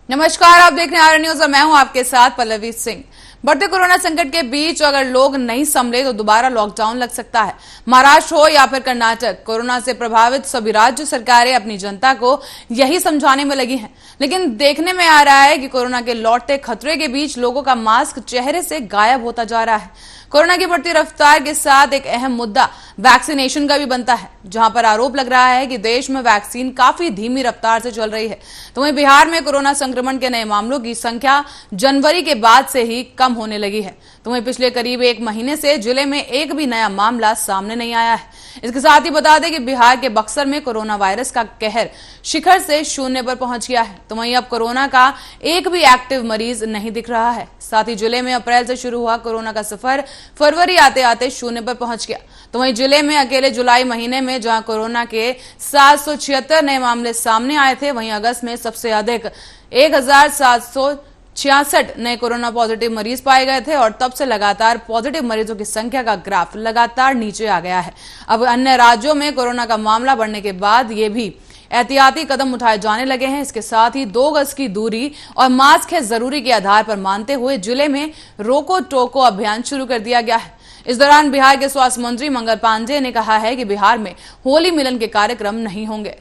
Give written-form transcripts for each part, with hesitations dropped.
नमस्कार, आप देख रहे हैं आर्य न्यूज और मैं हूं आपके साथ पल्लवी सिंह। बढ़ते कोरोना संकट के बीच अगर लोग नहीं संभले तो दोबारा लॉकडाउन लग सकता है। महाराष्ट्र हो या फिर कर्नाटक, कोरोना से प्रभावित सभी राज्य सरकारें अपनी जनता को यही समझाने में लगी हैं। लेकिन देखने में आ रहा है कि कोरोना के लौटते खतरे के बीच लोगों का मास्क चेहरे से गायब होता जा रहा है। कोरोना की बढ़ती रफ्तार के साथ एक अहम मुद्दा वैक्सीनेशन का भी बनता है, जहां पर आरोप लग रहा है कि देश में वैक्सीन काफी धीमी रफ्तार से चल रही है। तो वहीं बिहार में कोरोना संक्रमण के नए मामलों की संख्या जनवरी के बाद से ही कम होने लगी है। तो वहीं पिछले करीब एक महीने से जिले में एक भी नया मामला सामने नहीं आया है। इसके साथ ही बता दें कि बिहार के बक्सर में कोरोना वायरस का कहर शिखर से शून्य पर पहुंच गया है। तो वहीं अब कोरोना का एक भी एक्टिव मरीज नहीं दिख रहा है। साथ ही जिले में अप्रैल से शुरू हुआ कोरोना का सफर फरवरी आते आते शून्य पर पहुंच गया। तो वहीं जिले में अकेले जुलाई महीने में जहां कोरोना के 776 नए मामले सामने आए थे, वहीं अगस्त में सबसे अधिक 1766 नए कोरोना पॉजिटिव मरीज पाए गए थे और तब से लगातार पॉजिटिव मरीजों की संख्या का ग्राफ लगातार नीचे आ गया है। अब अन्य राज्यों में कोरोना का मामला बढ़ने के बाद ये भी एहतियाती कदम उठाए जाने लगे हैं। इसके साथ ही 2 गज की दूरी और मास्क है जरूरी के आधार पर मानते हुए जिले में रोको टोको अभियान शुरू कर दिया गया है। इस दौरान बिहार के स्वास्थ्य मंत्री मंगल पांडेय ने कहा है कि बिहार में होली मिलन के कार्यक्रम नहीं होंगे।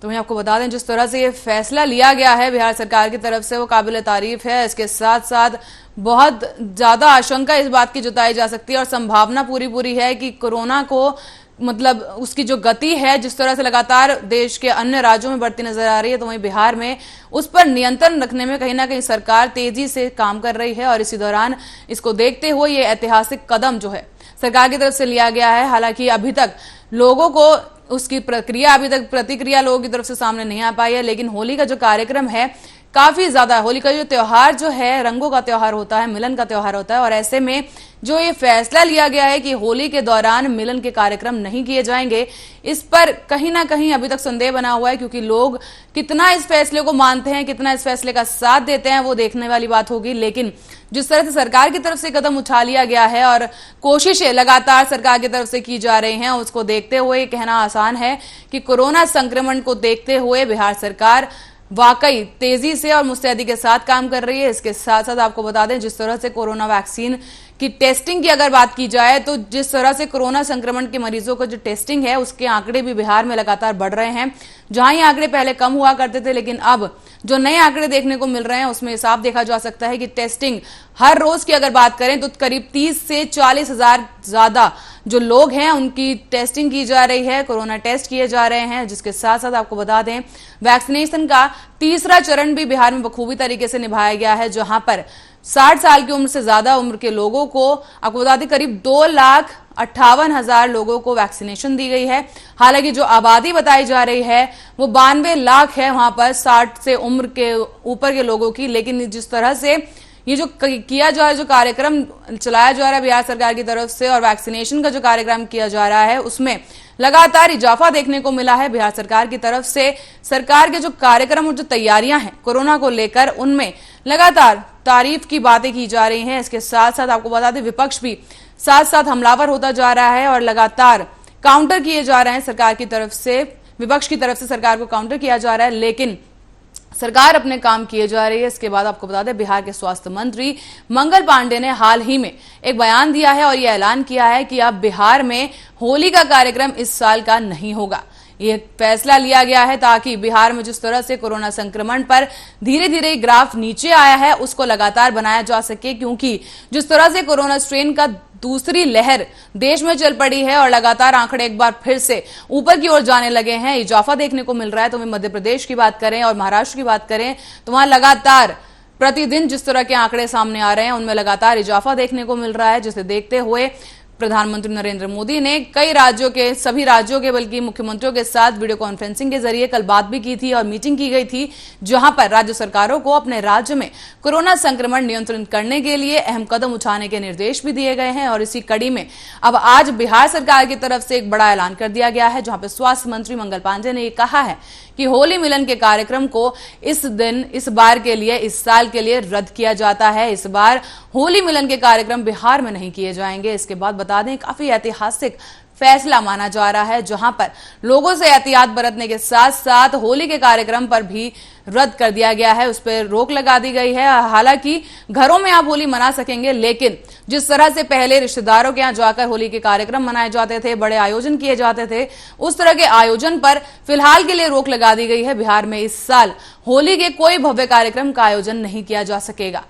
तो मैं आपको बता दें, जिस तरह से ये फैसला लिया गया है बिहार सरकार की तरफ से, वो काबिल तारीफ है। इसके साथ साथ बहुत ज्यादा आशंका इस बात की जताई जा सकती है और संभावना पूरी है कि कोरोना को मतलब उसकी जो गति है जिस तरह से लगातार देश के अन्य राज्यों में बढ़ती नजर आ रही है, तो वहीं बिहार में उस पर नियंत्रण रखने में कहीं ना कहीं सरकार तेजी से काम कर रही है। और इसी दौरान इसको देखते हुए ये ऐतिहासिक कदम जो है सरकार की तरफ से लिया गया है। हालांकि अभी तक लोगों को उसकी प्रतिक्रिया लोगों की तरफ से सामने नहीं आ पाई है, लेकिन होली का जो कार्यक्रम है काफी ज्यादा, होली का जो त्योहार जो है रंगों का त्योहार होता है, मिलन का त्योहार होता है। और ऐसे में जो ये फैसला लिया गया है कि होली के दौरान मिलन के कार्यक्रम नहीं किए जाएंगे, इस पर कहीं ना कहीं अभी तक संदेह बना हुआ है, क्योंकि लोग कितना इस फैसले को मानते हैं, कितना इस फैसले का साथ देते हैं, वो देखने वाली बात होगी। लेकिन जिस तरह से सरकार की तरफ से कदम उठा लिया गया है और कोशिशें लगातार सरकार की तरफ से की जा रही हैं, उसको देखते हुए कहना आसान है कि कोरोना संक्रमण को देखते हुए बिहार सरकार वाकई तेजी से और मुस्तैदी के साथ काम कर रही है। इसके साथ साथ आपको बता दें, जिस तरह से कोरोना वैक्सीन की टेस्टिंग की अगर बात की जाए, तो जिस तरह से कोरोना संक्रमण के मरीजों का जो टेस्टिंग है उसके आंकड़े भी बिहार में लगातार बढ़ रहे हैं। जहां ये आंकड़े पहले कम हुआ करते थे, लेकिन अब जो नए आंकड़े देखने को मिल रहे हैं उसमें साफ देखा जा सकता है कि टेस्टिंग हर रोज की अगर बात करें तो करीब 30 से 40 हजार ज्यादा जो लोग हैं उनकी टेस्टिंग की जा रही है, कोरोना टेस्ट किए जा रहे हैं। जिसके साथ साथ आपको बता दें, वैक्सीनेशन का तीसरा चरण भी बिहार में बखूबी तरीके से निभाया गया है, जहां पर 60 साल की उम्र से ज्यादा उम्र के लोगों को आपको बता दें करीब 2,58,000 लोगों को वैक्सीनेशन दी गई है। हालांकि जो आबादी बताई जा रही है वो 92 लाख है वहां पर 60 से उम्र के ऊपर के लोगों की। लेकिन जिस तरह से ये जो किया जा रहा है, जो कार्यक्रम चलाया जा रहा है बिहार सरकार की तरफ से और वैक्सीनेशन का जो कार्यक्रम किया जा रहा है, उसमें लगातार इजाफा देखने को मिला है बिहार सरकार की तरफ से। सरकार के जो कार्यक्रम और जो तैयारियां हैं कोरोना को लेकर, उनमें लगातार तारीफ की बातें की जा रही हैं। इसके साथ साथ आपको बता दें, विपक्ष भी साथ साथ हमलावर होता जा रहा है और लगातार काउंटर किए जा रहे हैं सरकार की तरफ से, विपक्ष की तरफ से सरकार को काउंटर किया जा रहा है, लेकिन सरकार अपने काम किए जा रही है। इसके बाद आपको बता दें, बिहार के स्वास्थ्य मंत्री मंगल पांडेय ने हाल ही में एक बयान दिया है और यह ऐलान किया है कि अब बिहार में होली का कार्यक्रम इस साल का नहीं होगा। यह फैसला लिया गया है ताकि बिहार में जिस तरह से कोरोना संक्रमण पर धीरे धीरे ग्राफ नीचे आया है उसको लगातार बनाया जा सके, क्योंकि जिस तरह से कोरोना स्ट्रेन का दूसरी लहर देश में चल पड़ी है और लगातार आंकड़े एक बार फिर से ऊपर की ओर जाने लगे हैं, इजाफा देखने को मिल रहा है। तो वहीं मध्य प्रदेश की बात करें और महाराष्ट्र की बात करें तो वहां लगातार प्रतिदिन जिस तरह के आंकड़े सामने आ रहे हैं उनमें लगातार इजाफा देखने को मिल रहा है, जिसे देखते हुए प्रधानमंत्री नरेंद्र मोदी ने कई राज्यों के, सभी राज्यों के बल्कि मुख्यमंत्रियों के साथ वीडियो कॉन्फ्रेंसिंग के जरिए कल बात भी की थी और मीटिंग की गई थी, जहां पर राज्य सरकारों को अपने राज्य में कोरोना संक्रमण नियंत्रित करने के लिए अहम कदम उठाने के निर्देश भी दिए गए हैं। और इसी कड़ी में अब आज बिहार सरकार की तरफ से एक बड़ा ऐलान कर दिया गया है, जहां पर स्वास्थ्य मंत्री मंगल पांडेय ने कहा है कि होली मिलन के कार्यक्रम को इस बार के लिए, इस साल के लिए रद्द किया जाता है। इस बार होली मिलन के कार्यक्रम बिहार में नहीं किए जाएंगे। इसके बाद बता दें, काफी ऐतिहासिक फैसला माना जा रहा है, जहां पर लोगों से एहतियात बरतने के साथ साथ होली के कार्यक्रम पर भी रद्द कर दिया गया है, उस पर रोक लगा दी गई है। हालांकि घरों में आप होली मना सकेंगे, लेकिन जिस तरह से पहले रिश्तेदारों के यहां जाकर होली के कार्यक्रम मनाए जाते थे, बड़े आयोजन किए जाते थे, उस तरह के आयोजन पर फिलहाल के लिए रोक लगा दी गई है। बिहार में इस साल होली के कोई भव्य कार्यक्रम का आयोजन नहीं किया जा सकेगा।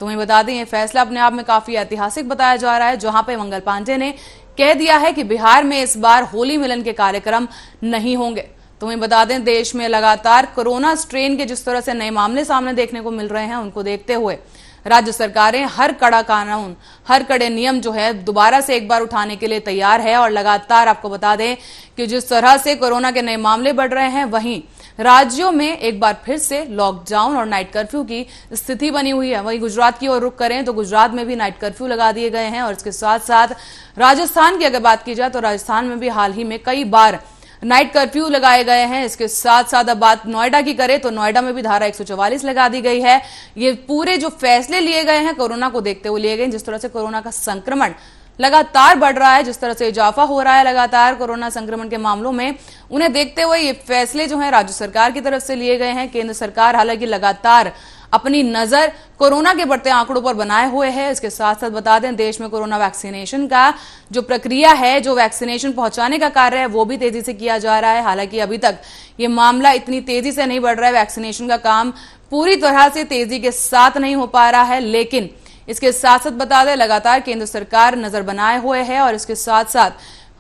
तुम्हें बता दें, यह फैसला अपने आप में काफी ऐतिहासिक बताया जा रहा है, जहां पर मंगल पांडे ने कह दिया है कि बिहार में इस बार होली मिलन के कार्यक्रम नहीं होंगे। तुम्हें बता दें, देश में लगातार कोरोना स्ट्रेन के जिस तरह से नए मामले सामने देखने को मिल रहे हैं, उनको देखते हुए राज्य सरकारें हर कड़ा कानून, हर कड़े नियम जो है दोबारा से एक बार उठाने के लिए तैयार है। और लगातार आपको बता दें कि जिस तरह से कोरोना के नए मामले बढ़ रहे हैं, वहीं राज्यों में एक बार फिर से लॉकडाउन और नाइट कर्फ्यू की स्थिति बनी हुई है। वहीं गुजरात की ओर रुख करें तो गुजरात में भी नाइट कर्फ्यू लगा दिए गए हैं। और इसके साथ साथ राजस्थान की अगर बात की जाए तो राजस्थान में भी हाल ही में कई बार नाइट कर्फ्यू लगाए गए हैं। इसके साथ साथ अब बात नोएडा की करें तो नोएडा में भी धारा 144 लगा दी गई है। ये पूरे जो फैसले लिए गए हैं कोरोना को देखते हुए लिए गए, जिस तरह से कोरोना का संक्रमण लगातार बढ़ रहा है, जिस तरह से इजाफा हो रहा है लगातार कोरोना संक्रमण के मामलों में, उन्हें देखते हुए ये फैसले जो हैं राज्य सरकार की तरफ से लिए गए हैं। केंद्र सरकार हालांकि लगातार अपनी नजर कोरोना के बढ़ते आंकड़ों पर बनाए हुए है। इसके साथ साथ बता दें, देश में कोरोना वैक्सीनेशन का जो प्रक्रिया है, जो वैक्सीनेशन पहुंचाने का कार्य है, वो भी तेजी से किया जा रहा है। हालांकि अभी तक ये मामला इतनी तेजी से नहीं बढ़ रहा है, वैक्सीनेशन का काम पूरी तरह से तेजी के साथ नहीं हो पा रहा है। लेकिन इसके साथ साथ बता दें, लगातार केंद्र सरकार नजर बनाए हुए है और इसके साथ साथ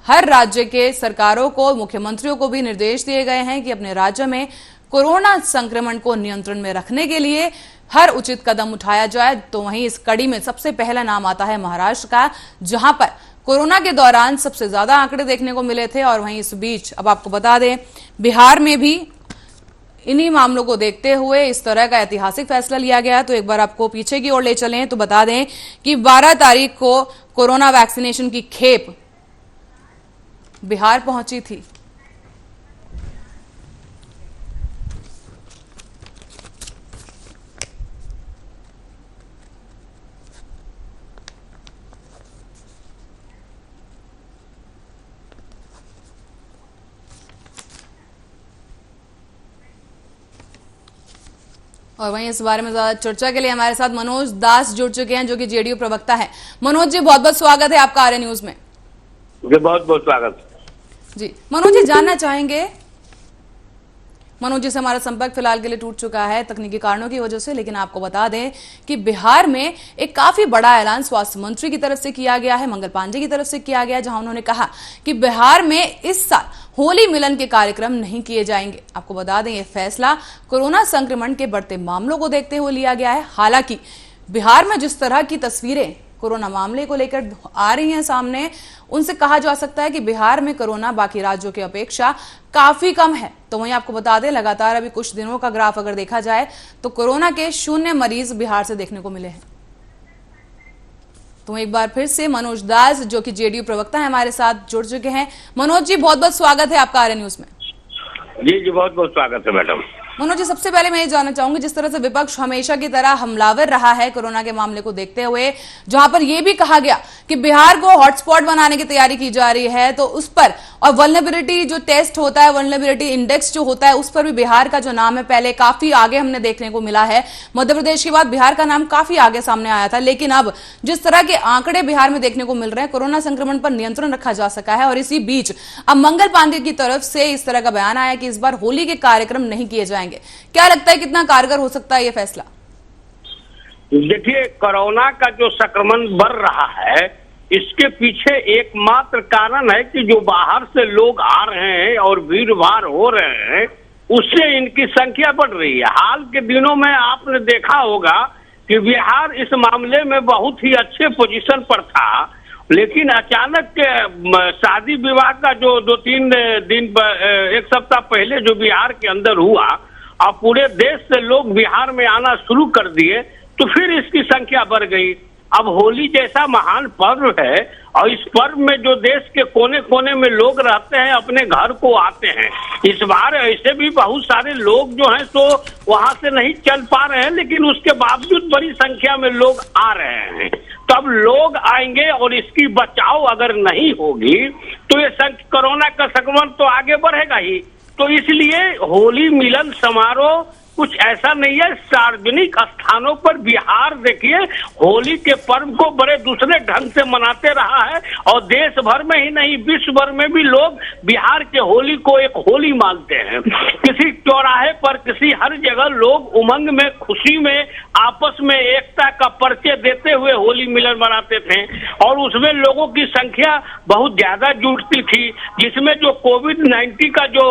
हर राज्य के सरकारों को, मुख्यमंत्रियों को भी निर्देश दिए गए हैं कि अपने राज्य में कोरोना संक्रमण को नियंत्रण में रखने के लिए हर उचित कदम उठाया जाए। तो वहीं इस कड़ी में सबसे पहला नाम आता है महाराष्ट्र का, जहां पर कोरोना के दौरान सबसे ज्यादा आंकड़े देखने को मिले थे। और वहीं इस बीच अब आपको बता दें, बिहार में भी इन्हीं मामलों को देखते हुए इस तरह का ऐतिहासिक फैसला लिया गया। तो एक बार आपको पीछे की ओर ले चलें तो बता दें कि 12 तारीख को कोरोना वैक्सीनेशन की खेप बिहार पहुंची थी। और वहीं इस बारे में ज्यादा चर्चा के लिए हमारे साथ मनोज दास जुड़ चुके हैं, जो कि जेडीयू प्रवक्ता हैं। मनोज जी, बहुत बहुत स्वागत है आपका आर्य न्यूज में। जी बहुत बहुत स्वागत जी। मनोज जी, जानना चाहेंगे, मनोज जी से हमारा संपर्क फिलहाल के लिए टूट चुका है तकनीकी कारणों की वजह से, लेकिन आपको बता दें कि बिहार में एक काफी बड़ा ऐलान स्वास्थ्य मंत्री की तरफ से किया गया है, मंगल पांडे की तरफ से किया गया, जहां उन्होंने कहा कि बिहार में इस साल होली मिलन के कार्यक्रम नहीं किए जाएंगे। आपको बता दें, यह फैसला कोरोना संक्रमण के बढ़ते मामलों को देखते हुए लिया गया है। हालांकि बिहार में जिस तरह की तस्वीरें कोरोना मामले को लेकर आ रही हैं सामने, उनसे कहा जा सकता है कि बिहार में कोरोना बाकी राज्यों की अपेक्षा काफी कम है। तो वहीं आपको बता दें, लगातार अभी कुछ दिनों का ग्राफ अगर देखा जाए तो कोरोना के 0 मरीज बिहार से देखने को मिले हैं। तो एक बार फिर से मनोज दास, जो कि जेडीयू प्रवक्ता है, हमारे साथ जुड़ चुके हैं। मनोज जी, बहुत बहुत स्वागत है आपका आर्य न्यूज में। जी बहुत बहुत स्वागत है मैडम। मनोज जी, सबसे पहले मैं ये जानना चाहूंगी, जिस तरह से विपक्ष हमेशा की तरह हमलावर रहा है कोरोना के मामले को देखते हुए, जहां पर यह भी कहा गया कि बिहार को हॉटस्पॉट बनाने की तैयारी की जा रही है, तो उस पर और वल्नरेबिलिटी जो टेस्ट होता है, वल्नरेबिलिटी इंडेक्स जो होता है, उस पर भी बिहार का जो नाम है पहले काफी आगे हमने देखने को मिला है। मध्य प्रदेश के बाद बिहार का नाम काफी आगे सामने आया था, लेकिन अब जिस तरह के आंकड़े बिहार में देखने को मिल रहे हैं, कोरोना संक्रमण पर नियंत्रण रखा जा सका है। और इसी बीच अब मंगल पांडे की तरफ से इस तरह का बयान आया कि इस बार होली के कार्यक्रम नहीं किए जाएंगे। क्या लगता है, कितना कारगर हो सकता है यह फैसला? देखिए, कोरोना का जो संक्रमण बढ़ रहा है, इसके पीछे एकमात्र कारण है कि जो बाहर से लोग आ रहे हैं और भीड़ भाड़ हो रहे हैं, उससे इनकी संख्या बढ़ रही है। हाल के दिनों में आपने देखा होगा कि बिहार इस मामले में बहुत ही अच्छे पोजीशन पर था, लेकिन अचानक शादी विवाह का जो 2-3 दिन 1 सप्ताह पहले जो बिहार के अंदर हुआ और पूरे देश से लोग बिहार में आना शुरू कर दिए, तो फिर इसकी संख्या बढ़ गई। अब होली जैसा महान पर्व है और इस पर्व में जो देश के कोने कोने में लोग रहते हैं अपने घर को आते हैं। इस बार ऐसे भी बहुत सारे लोग जो हैं तो वहां से नहीं चल पा रहे हैं, लेकिन उसके बावजूद बड़ी संख्या में लोग आ रहे हैं। तब लोग आएंगे और इसकी बचाव अगर नहीं होगी तो ये कोरोना का संक्रमण तो आगे बढ़ेगा ही। तो इसलिए होली मिलन समारोह कुछ ऐसा नहीं है। सार्वजनिक स्थानों पर बिहार देखिए होली के पर्व को बड़े दूसरे ढंग से मनाते रहा है और देश भर में ही नहीं विश्व भर में भी लोग बिहार के होली को एक होली मानते हैं। किसी चौराहे पर किसी हर जगह लोग उमंग में खुशी में आपस में एकता का परिचय देते हुए होली मिलन मनाते थे और उसमें लोगों की संख्या बहुत ज्यादा जुटती थी, जिसमें जो कोविड-19 का जो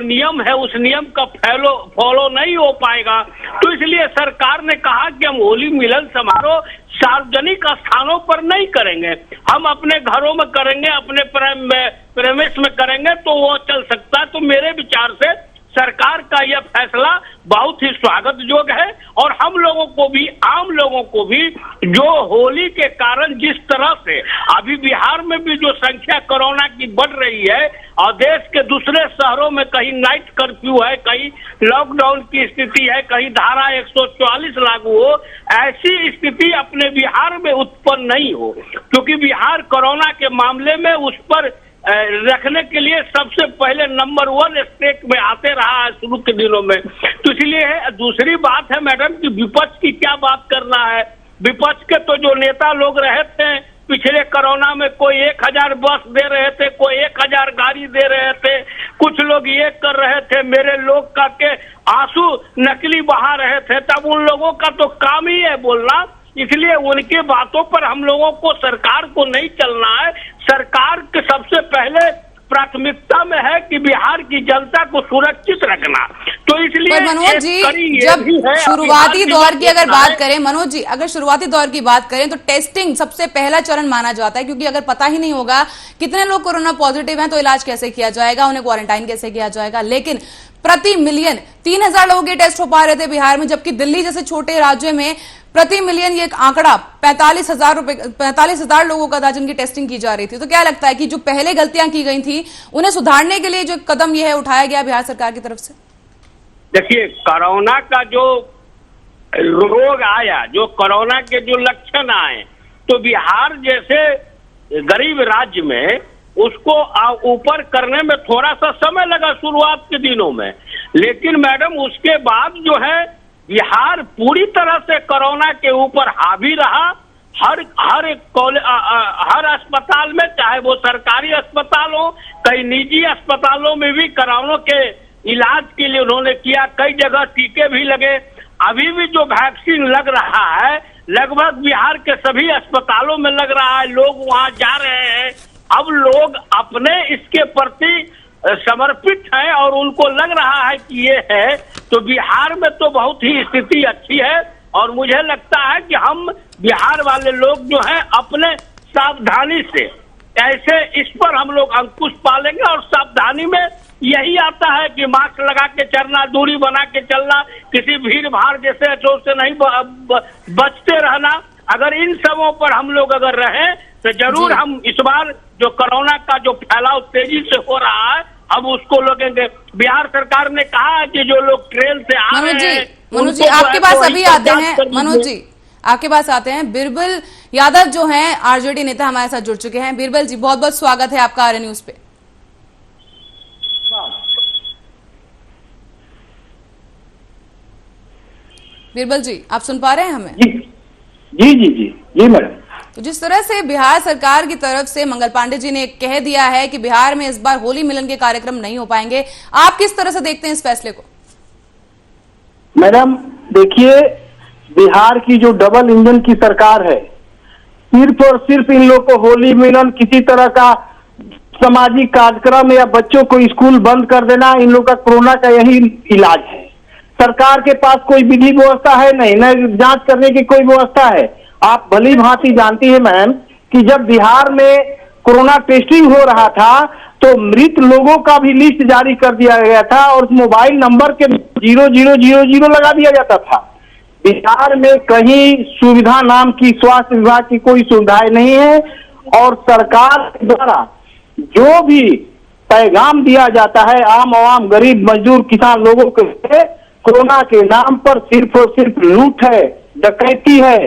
नियम है उस नियम का फॉलो नहीं हो पाएगा। तो इसलिए सरकार ने कहा कि हम होली मिलन समारोह सार्वजनिक स्थानों पर नहीं करेंगे, हम अपने घरों में करेंगे, अपने प्रेमिस में करेंगे तो वो चल सकता है। तो मेरे विचार से सरकार का यह फैसला बहुत ही स्वागत योग्य है और हम लोगों को भी, आम लोगों को भी, जो होली के कारण जिस तरह से अभी बिहार में भी जो संख्या कोरोना की बढ़ रही है और देश के दूसरे शहरों में कहीं नाइट कर्फ्यू है, कहीं लॉकडाउन की स्थिति है, कहीं धारा 144 लागू हो, ऐसी स्थिति अपने बिहार में उत्पन्न नहीं हो, क्योंकि बिहार कोरोना के मामले में उस पर रखने के लिए सबसे पहले नंबर 1 स्टेट में आते रहा है शुरू के दिनों में। तो इसलिए दूसरी बात है मैडम कि विपक्ष की क्या बात करना है। विपक्ष के तो जो नेता लोग रहे थे पिछले कोरोना में, कोई 1000 बस दे रहे थे, कोई 1000 गाड़ी दे रहे थे, कुछ लोग ये कर रहे थे मेरे लोग का के आंसू नकली बहा रहे थे। तब उन लोगों का तो काम ही है बोलना, इसलिए उनके बातों पर हम लोगों को, सरकार को नहीं चलना है। सरकार के सबसे पहले प्राथमिकता में है कि बिहार की जनता को सुरक्षित रखना। तो इसलिए मनोज जी, जब शुरुआती दौर की अगर बात करें, मनोज जी अगर शुरुआती दौर की बात करें तो टेस्टिंग सबसे पहला चरण माना जाता है, क्योंकि अगर पता ही नहीं होगा कितने लोग कोरोना पॉजिटिव हैं तो इलाज कैसे किया जाएगा, उन्हें क्वारंटाइन कैसे किया जाएगा। लेकिन प्रति मिलियन 3000 लोगों के टेस्ट हो पा रहे थे बिहार में, जबकि दिल्ली जैसे छोटे राज्य में प्रति मिलियन ये आंकड़ा 45,000 लोगों का था जिनकी टेस्टिंग की जा रही थी। तो क्या लगता है कि जो पहले गलतियां की गई थी उन्हें सुधारने के लिए जो कदम यह है उठाया गया बिहार सरकार की तरफ से? देखिए, कोरोना का जो रोग आया, जो कोरोना के जो लक्षण आए, तो बिहार जैसे गरीब राज्य में उसको ऊपर करने में थोड़ा सा समय लगा शुरुआत के दिनों में, लेकिन मैडम उसके बाद जो है बिहार पूरी तरह से कोरोना के ऊपर हावी रहा। हर अस्पताल में, चाहे वो सरकारी अस्पताल हो, कई निजी अस्पतालों में भी कोरोना के इलाज के लिए उन्होंने किया। कई जगह टीके भी लगे। अभी भी जो वैक्सीन लग रहा है लगभग बिहार के सभी अस्पतालों में लग रहा है, लोग वहां जा रहे हैं। अब लोग अपने इसके प्रति समर्पित हैं और उनको लग रहा है कि ये है, तो बिहार में तो बहुत ही स्थिति अच्छी है और मुझे लगता है कि हम बिहार वाले लोग जो हैं अपने सावधानी से कैसे इस पर हम लोग अंकुश पालेंगे। और सावधानी में यही आता है कि मास्क लगा के चलना, दूरी बना के चलना, किसी भीड़ भाड़ जैसे चोट से नहीं बचते रहना। अगर इन सबों पर हम लोग अगर रहें तो जरूर हम इस बार जो कोरोना का जो फैलाव तेजी से हो रहा है हम उसको रोकेंगे। बिहार सरकार ने कहा है कि जो लोग ट्रेन से आ रहे हैं, मनोज जी आपके पास अभी आते हैं, मनोज जी आपके पास आते हैं। बिरबल यादव जो हैं आरजेडी नेता हमारे साथ जुड़ चुके हैं। बिरबल जी बहुत बहुत स्वागत है आपका आर्य न्यूज पे। बिरबल जी आप सुन पा रहे हैं हमें? जी जी जी जी मैडम। तो जिस तरह से बिहार सरकार की तरफ से मंगल पांडे जी ने कह दिया है कि बिहार में इस बार होली मिलन के कार्यक्रम नहीं हो पाएंगे, आप किस तरह से देखते हैं इस फैसले को? मैडम देखिए, बिहार की जो डबल इंजन की सरकार है, सिर्फ और सिर्फ इन लोग को होली मिलन, किसी तरह का सामाजिक कार्यक्रम या बच्चों को स्कूल बंद कर देना, इन लोग का कोरोना का यही इलाज है। सरकार के पास कोई विधि व्यवस्था है नहीं, न जांच करने की कोई व्यवस्था है। आप भली भांति जानती है मैम कि जब बिहार में कोरोना टेस्टिंग हो रहा था तो मृत लोगों का भी लिस्ट जारी कर दिया गया था और मोबाइल नंबर के 0000 लगा दिया जाता था। बिहार में कहीं सुविधा नाम की स्वास्थ्य विभाग की कोई सुविधाएं नहीं है, और सरकार द्वारा जो भी पैगाम दिया जाता है आम आवाम, गरीब, मजदूर, किसान लोगों के लिए, कोरोना के नाम पर सिर्फ और सिर्फ लूट है, डकैती है,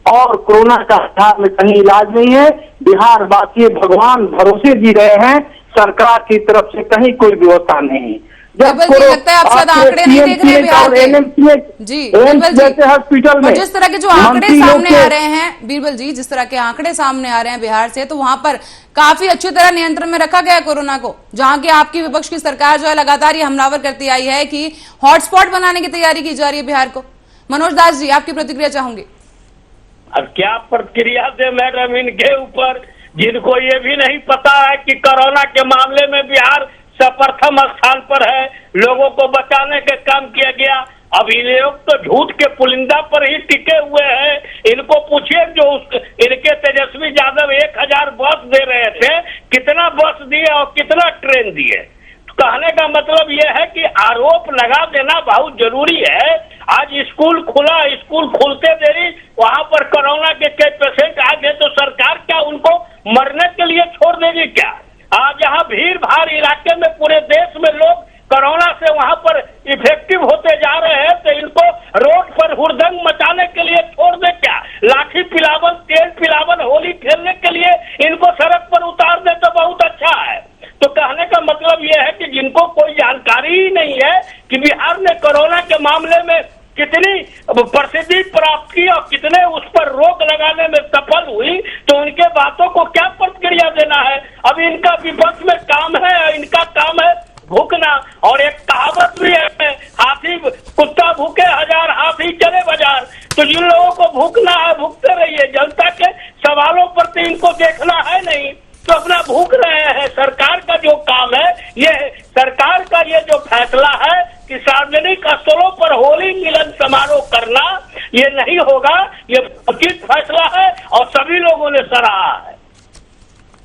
और कोरोना का बिहार में कहीं इलाज नहीं है। बिहार वासी भगवान भरोसे जी रहे हैं, सरकार की तरफ से कहीं कोई व्यवस्था नहीं। लगता है आप शायद आंकड़े नहीं देख रहे बिहार के। जी बीरबल जी, हॉस्पिटल में जिस तरह के जो आंकड़े सामने आ रहे हैं बीरबल जी, जिस तरह के आंकड़े सामने आ रहे हैं बिहार से, तो वहां पर काफी अच्छी तरह नियंत्रण में रखा गया है कोरोना को, जहां की आपकी विपक्ष की सरकार जो है लगातार ये हमलावर करती आई है कि हॉटस्पॉट बनाने की तैयारी की जा रही है बिहार को। मनोज दास जी, आपकी प्रतिक्रिया चाहूंगी। अब क्या प्रतिक्रिया दे मैडम इनके ऊपर, जिनको ये भी नहीं पता है कि कोरोना के मामले में बिहार प्रथम स्थान पर है। लोगों को बचाने का काम किया गया। अब ये लोग तो झूठ के पुलिंदा पर ही टिके हुए हैं। इनको पूछिए जो इनके तेजस्वी यादव 1000 बस दे रहे थे, कितना बस दिए और कितना ट्रेन दिए। कहने का मतलब यह है कि आरोप लगा देना बहुत जरूरी है। आज स्कूल खुला, स्कूल खुलते देरी वहां पर कोरोना के कई पेशेंट आ गए, तो सरकार क्या उनको मरने के लिए छोड़ देगी क्या? आज जहां भीड़ भाड़ इलाके में पूरे देश में लोग कोरोना से वहां पर इफेक्टिव होते जा रहे हैं, तो इनको रोड पर हुड़दंग मचाने के लिए छोड़ दे क्या? लाठी पिलावन, तेल पिलावन, होली खेलने के लिए इनको सड़क पर उतार दे तो बहुत अच्छा है। तो कहने का मतलब यह है कि जिनको कोई जानकारी ही नहीं है कि बिहार ने कोरोना के मामले में कितनी प्रसिद्धि प्राप्त की और कितने उस पर रोक लगाने में सफल हुई, तो उनके बातों को क्या प्रतिक्रिया देना है? अब इनका विपक्ष में काम है, इनका काम है भूखना। और एक कहावत भी है, हाथी कुत्ता भूखे 1000 हाथी चले बाजार। तो जिन लोगों को भूखना है भूखते रहिए, जनता के सवालों पर तो इनको देखना है नहीं, तो अपना भूख रहे हैं। सरकार का जो काम है, ये सरकार का ये जो फैसला है कि सार्वजनिक स्थलों पर होली मिलन समारोह करना ये नहीं होगा, ये उचित फैसला है और सभी लोगों ने सराहा है।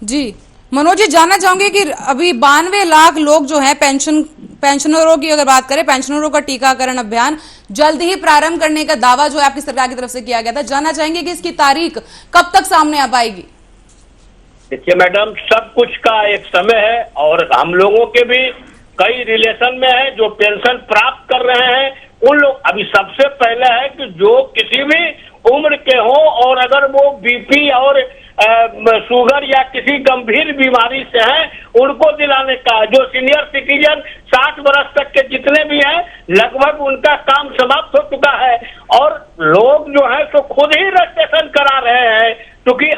जी मनोज जी, जानना चाहूंगी कि अभी 92 लाख लोग जो हैं पेंशनरों की अगर बात करें, पेंशनरों का टीकाकरण अभियान जल्द ही प्रारंभ करने का दावा जो है आपकी सरकार की तरफ से किया गया था। जानना चाहेंगे कि इसकी तारीख कब तक सामने आ पाएगी? देखिए मैडम, सब कुछ का एक समय है और हम लोगों के भी कई रिलेशन में है जो पेंशन प्राप्त कर रहे हैं। उन लोग अभी सबसे पहले है कि जो किसी भी उम्र के हो और अगर वो बीपी और शुगर या किसी गंभीर बीमारी से हैं, उनको दिलाने का। जो सीनियर सिटीजन 60 वर्ष तक के जितने भी हैं, लगभग उनका काम समाप्त हो चुका है। और लोग जो है तो खुद ही रजिस्ट्रेशन करा रहे हैं, क्योंकि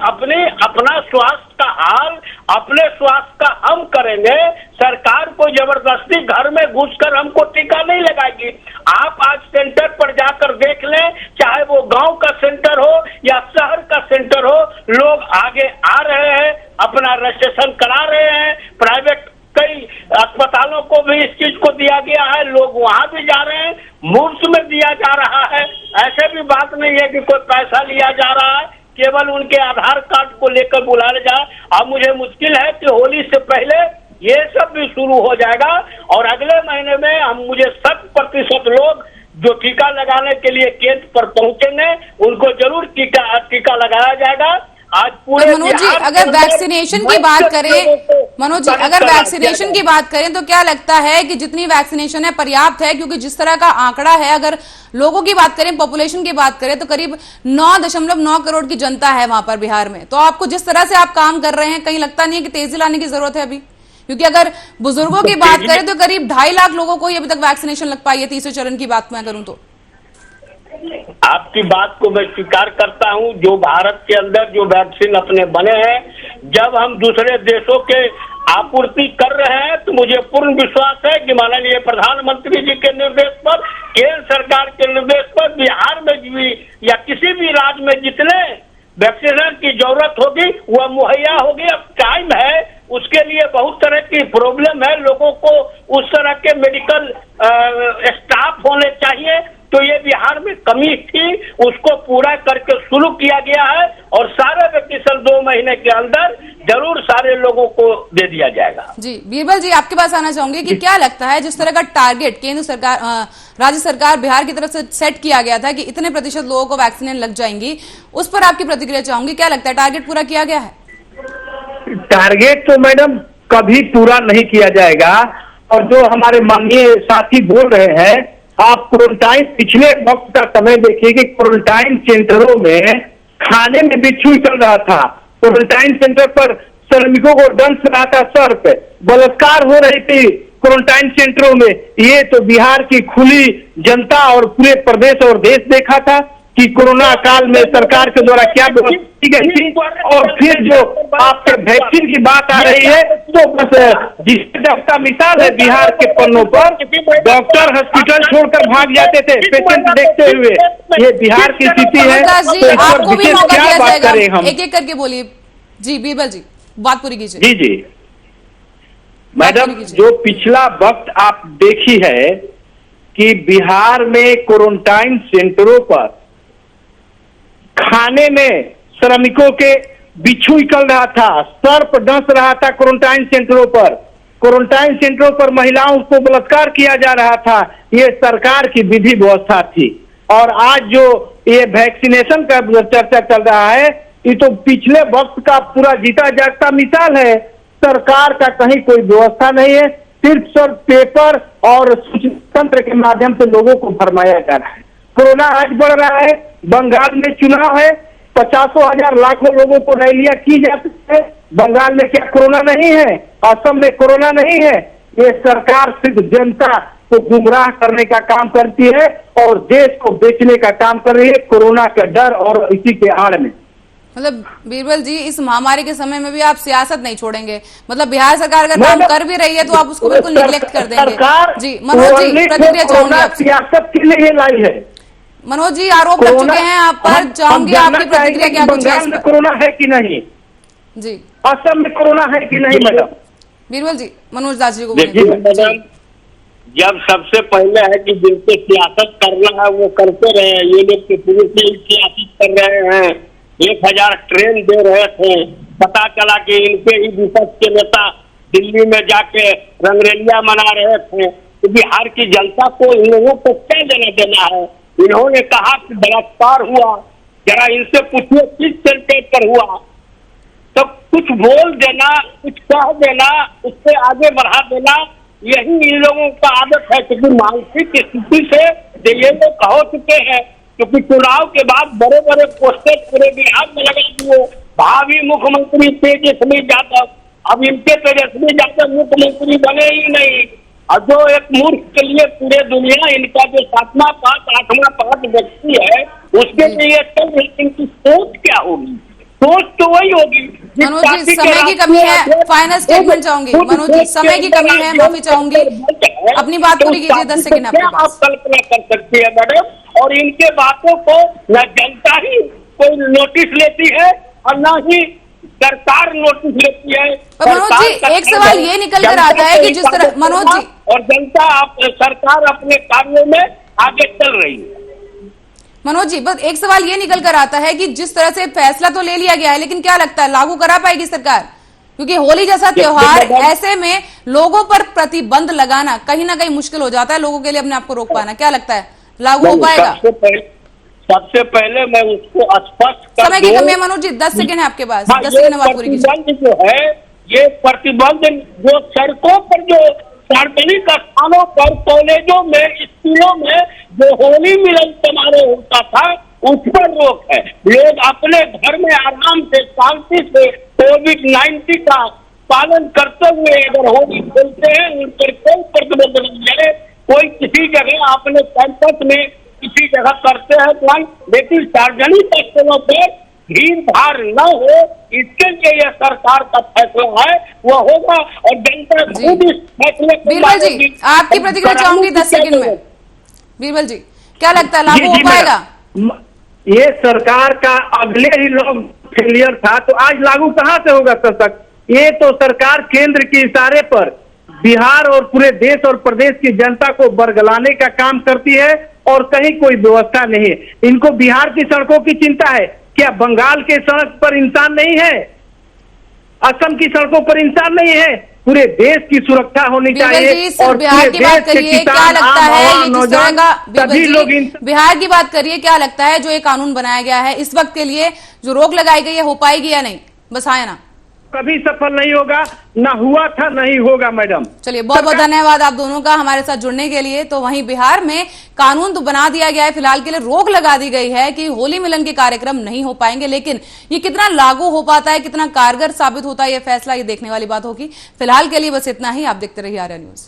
अपना स्वास्थ्य का हाल अपने स्वास्थ्य का हम करेंगे। सरकार को जबरदस्ती घर में घुसकर हमको टीका नहीं लगाएगी। आप आज सेंटर पर जाकर देख लें, चाहे वो गांव का सेंटर हो या शहर का सेंटर हो, लोग आगे आ रहे हैं, अपना रजिस्ट्रेशन करा रहे हैं। प्राइवेट कई अस्पतालों को भी इस चीज को दिया गया है, लोग वहां भी जा रहे हैं, मुफ्त में दिया जा रहा है। ऐसे भी बात नहीं है कि कोई पैसा लिया जा रहा है, केवल उनके आधार कार्ड को लेकर बुलाया जाए। अब मुझे मुश्किल है कि होली से पहले ये सब भी शुरू हो जाएगा और अगले महीने में मुझे 100% लोग जो टीका लगाने के लिए केंद्र पर पहुंचेंगे, उनको जरूर टीका लगाया जाएगा। आज पूरे तो मनोज जी, अगर वैक्सीनेशन की बात करें, मनोज जी अगर वैक्सीनेशन की बात करें तो क्या लगता है कि जितनी वैक्सीनेशन है पर्याप्त है? क्योंकि जिस तरह का आंकड़ा है, अगर लोगों की बात करें, पॉपुलेशन की बात करें, तो करीब 9.9 करोड़ की जनता है वहां पर बिहार में। तो आपको जिस तरह से आप काम कर रहे हैं, कहीं लगता नहीं है कि तेजी लाने की जरूरत है अभी? क्योंकि अगर बुजुर्गों की बात करें तो करीब 2.5 लाख लोगों को अभी तक वैक्सीनेशन लग पाई है। तीसरे चरण की बात मैं करूं तो आपकी बात को मैं स्वीकार करता हूं। जो भारत के अंदर जो वैक्सीन अपने बने हैं, जब हम दूसरे देशों के आपूर्ति कर रहे हैं, तो मुझे पूर्ण विश्वास है कि माननीय प्रधानमंत्री जी के निर्देश पर, केंद्र सरकार के निर्देश पर बिहार में भी या किसी भी राज्य में जितने वैक्सीनेशन की जरूरत होगी वह मुहैया होगी। अब टाइम है, उसके लिए बहुत तरह की प्रॉब्लम है, लोगों को उस तरह के मेडिकल स्टाफ होने चाहिए। तो ये बिहार में कमी थी, उसको पूरा करके शुरू किया गया है और सारे वैक्सीनेशन 2 महीने के अंदर जरूर सारे लोगों को दे दिया जाएगा। जी बीरबल जी, आपके पास आना चाहूंगी कि क्या लगता है जिस तरह का टारगेट केंद्र सरकार राज्य सरकार बिहार की तरफ से सेट किया गया था कि इतने प्रतिशत लोगों को वैक्सीन लग जाएंगी, उस पर आपकी प्रतिक्रिया चाहूंगी। क्या लगता है टारगेट पूरा किया गया है? टारगेट तो मैडम कभी पूरा नहीं किया जाएगा। और जो हमारे माननीय साथी बोल रहे हैं, आप क्वारंटाइन पिछले वक्त का समय देखिए कि क्वारंटाइन सेंटरों में खाने में भी छुई चल रहा था। क्वारंटाइन सेंटर पर श्रमिकों को दंश रहा था, सर पे बलात्कार हो रही थी क्वारंटाइन सेंटरों में। ये तो बिहार की खुली जनता और पूरे प्रदेश और देश देखा था कि कोरोना काल में सरकार के द्वारा क्या व्यवस्था की गई थी। और फिर जो आपके वैक्सीन की बात आ रही है, तो बस जिसका मिसाल है बिहार के पन्नों पर, डॉक्टर हॉस्पिटल छोड़कर भाग जाते थे पेशेंट देखते हुए। ये बिहार की स्थिति है, तो इस पर आपको भी विशेष मौका क्या दिया बात जाएगा, करें हम? एक एक करके बोलिए। जी बीरबल जी, बात पूरी कीजिए। जी जी मैडम, जो पिछला वक्त आप देखी है कि बिहार में क्वारंटाइन सेंटरों पर खाने में श्रमिकों के बिच्छू निकल रहा था, सर्प डस रहा था क्वारंटाइन सेंटरों पर। क्वारंटाइन सेंटरों पर महिलाओं को बलात्कार किया जा रहा था। ये सरकार की विधि व्यवस्था थी। और आज जो ये वैक्सीनेशन का चर्चा चल रहा है, ये तो पिछले वक्त का पूरा जीता जागता मिसाल है। सरकार का कहीं कोई व्यवस्था नहीं है, सिर्फ पेपर और सूचना तंत्र के माध्यम से लोगों को भरमाया जा रहा है। कोरोना आज बढ़ रहा है, बंगाल में चुनाव है, 50,000 लाखों लोगों को रैलियां की जाती है। बंगाल में क्या कोरोना नहीं है? असम में कोरोना नहीं है? ये सरकार सिर्फ जनता को गुमराह करने का काम करती है और देश को बेचने का काम कर रही है कोरोना का डर और इसी के आड़ में। मतलब बीरबल जी, इस महामारी के समय में भी आप सियासत नहीं छोड़ेंगे। मतलब बिहार सरकार अगर काम कर भी रही है तो आप उसको बिल्कुल निग्लेक्ट कर देंगे। जी मनोज जी, प्रतिक्रिया चाहूंगी आपसे। सियासत के लिए लाई है मनोज जी, आरोप लग चुके हैं आप पर, चाहूंगी आपकी प्रतिक्रिया क्या कुछ है इस बंगाल में पर? कोरोना है कि नहीं? जी असम में कोरोना है कि नहीं मैडम? बीरबल जी, मनोज दास जी को देखिए बोलिए। मैडम, जब सबसे पहले है कि जिनसे सियासत करना है वो करते रहे। ये लोग तो पूरी सियासत कर रहे हैं, 1000 ट्रेन दे रहे थे। पता चला कि इनके ही विपक्ष के नेता दिल्ली में जाके रंगरेलिया मना रहे थे। तो बिहार की जनता को इन लोगों को क्या लेना देना है? इन्होंने कहा कि बलात्कार हुआ, जरा इनसे पूछिए किस सेंटर पर हुआ। तो कुछ बोल देना, कुछ कह देना, उससे आगे बढ़ा देना, यही इन लोगों का आदत है। क्योंकि मानसिक स्थिति से ये लोग कहो चुके हैं, क्योंकि चुनाव के बाद बड़े बड़े पोस्टर पूरे बिहार में लगा दिए। भावी मुख्यमंत्री तेजस्वी यादव, अब इनके तेजस्वी यादव मुख्यमंत्री बने ही नहीं। और जो एक मूर्ख के लिए पूरे दुनिया इनका जो 7वां पास 8वां पास व्यक्ति है, उसके लिए इनकी सोच क्या होगी? सोच तो वही होगी। मनोज जी, समय की कमी है, फाइनल स्टेटमेंट चाहूंगी। मनोज जी, समय की कमी है, माफी चाहूंगी, अपनी बात पूरी कीजिए। 10 सेकंड आपके पास। आप कल्पना कर सकती है मैडम, और इनके बातों को न जनता ही कोई नोटिस लेती है और न ही सरकार नोटिस लेती है। मनोज जी, एक सवाल ये निकल कर आता है कि जिस तरह मनोज जी और जनता सरकार अपने कार्यों में आगे चल रही है। मनोज जी, बस एक सवाल ये निकल कर आता है कि जिस तरह से फैसला तो ले लिया गया है, लेकिन क्या लगता है लागू करा पाएगी सरकार? क्योंकि होली जैसा त्योहार, ऐसे में लोगों पर प्रतिबंध लगाना कहीं ना कहीं मुश्किल हो जाता है, लोगों के लिए अपने आप को रोक पाना। क्या लगता है लागू हो पाएगा? सबसे पहले मैं उसको स्पष्ट समय की कमी है मनोज जी, 10 सेकंड है आपके पास। 10 सेकंड बात पूरी कीजिए। जो है ये प्रतिबंध जो सड़कों पर, जो सार्वजनिक स्थानों पर, कॉलेजों में, स्कूलों में जो होली मिलन समारोह होता था, उस पर रोक है। लोग अपने घर में आराम से शांति से कोविड-19 का पालन करते हुए अगर होली खेलते हैं, उन पर कोई प्रतिबंध नहीं है। कोई किसी जगह अपने कैंपस में किसी जगह करते हैं प्लान, लेकिन सार्वजनिक स्थलों पर भीड़ भाड़ न हो, इसके लिए यह सरकार का फैसला है, वो होगा। और जनता खुद इस फैसले को बीरबल जी, आपकी प्रतिक्रिया चाहूंगी 10 सेकंड में। बीरबल जी, क्या लगता है लागू हो पाएगा? ये सरकार का अगले ही लोग फेलियर था, तो आज लागू कहां से होगा सशक्त? ये तो सरकार केंद्र के इशारे पर बिहार और पूरे देश और प्रदेश की जनता को बरगलाने का काम करती है और कहीं कोई व्यवस्था नहीं है। इनको बिहार की सड़कों की चिंता है, क्या बंगाल के सड़क पर इंसान नहीं है? असम की सड़कों पर इंसान नहीं है। पूरे देश की सुरक्षा होनी बीरबल चाहिए जी, सिर्फ बिहार की बात करिए, क्या लगता है ये किस तरह का, सभी लोग बिहार की बात करिए, क्या लगता है जो ये कानून बनाया गया है इस वक्त के लिए, जो रोक लगाई गई है, हो पाएगी या नहीं? बस हाँ या ना? कभी सफल नहीं होगा, ना हुआ था नहीं होगा मैडम। चलिए, बहुत बहुत धन्यवाद आप दोनों का हमारे साथ जुड़ने के लिए। तो वहीं बिहार में कानून तो बना दिया गया है, फिलहाल के लिए रोक लगा दी गई है कि होली मिलन के कार्यक्रम नहीं हो पाएंगे, लेकिन ये कितना लागू हो पाता है, कितना कारगर साबित होता है ये फैसला, ये देखने वाली बात होगी। फिलहाल के लिए बस इतना ही। आप देखते रहिए आर्या न्यूज।